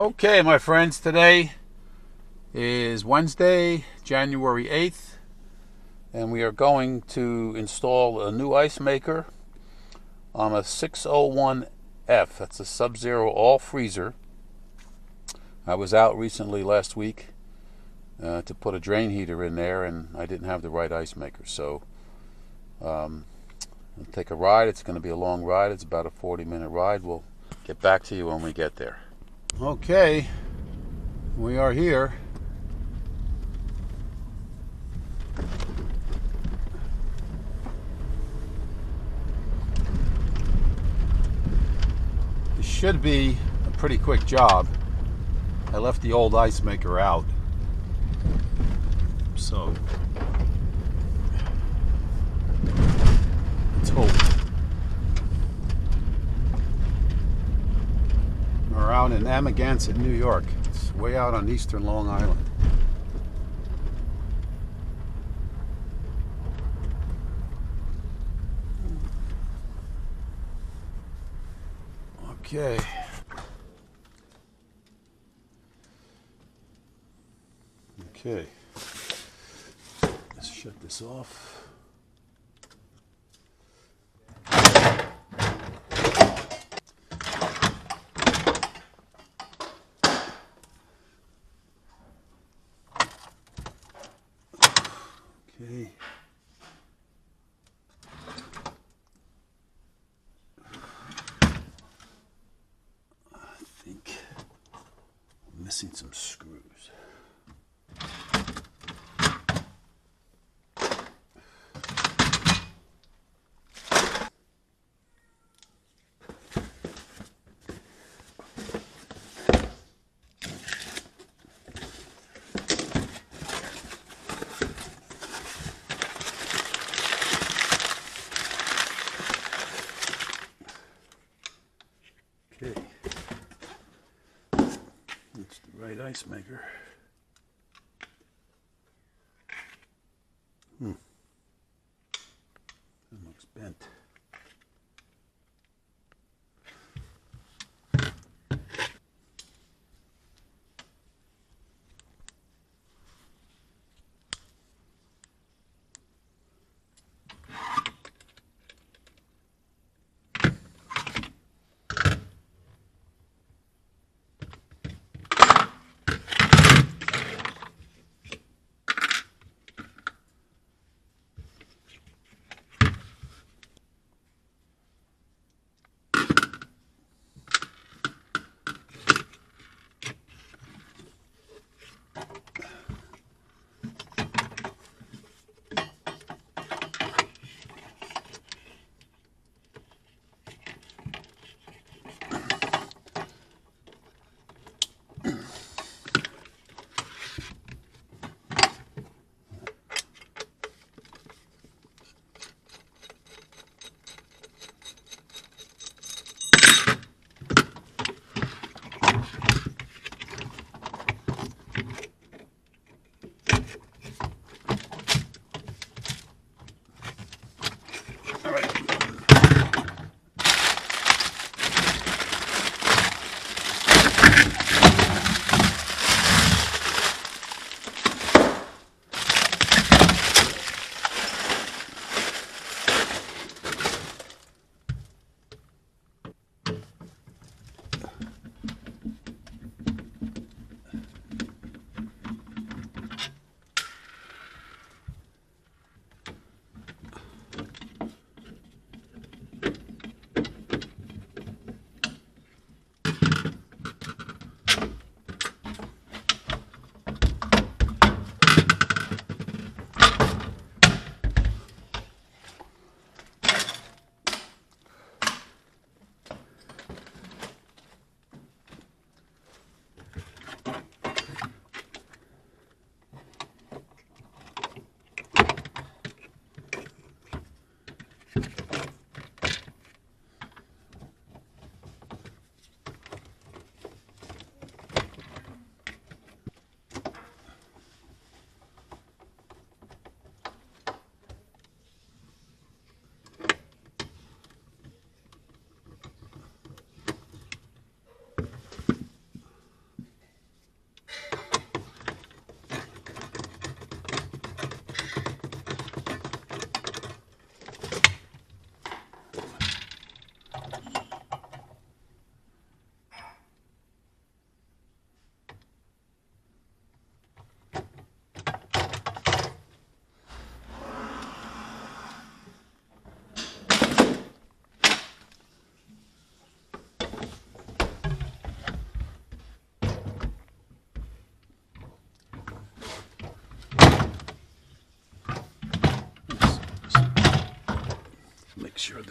Okay, my friends, today is Wednesday, January 8th, and we are going to install a new ice maker on a 601F. That's a Sub-Zero all freezer. I was out recently last week to put a drain heater in there, and I didn't have the right ice maker. So I'll take a ride. It's going to be a long ride. It's about a 40-minute ride. We'll get back to you when we get there. Okay, we are here. It should be a pretty quick job. I left the old ice maker out, so let's hope. We're out in Amagansett, New York. It's way out on eastern Long Island. Okay. Okay. Let's shut this off. Okay. I think I'm missing some screws. Okay, that's the right ice maker. It looks bent.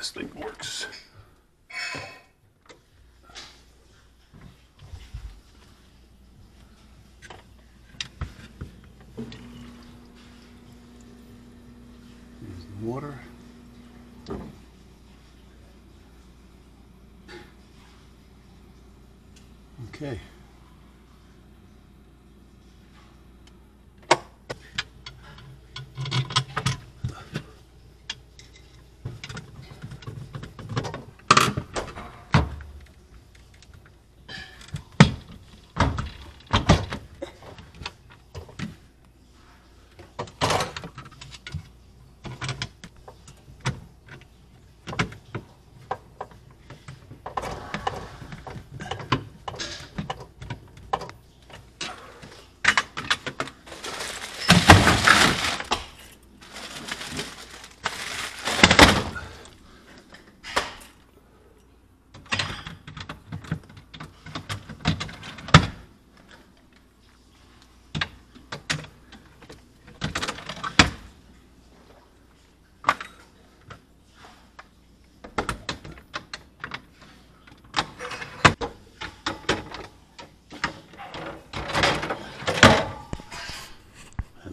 this thing works. Here's the water. Okay.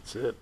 That's it.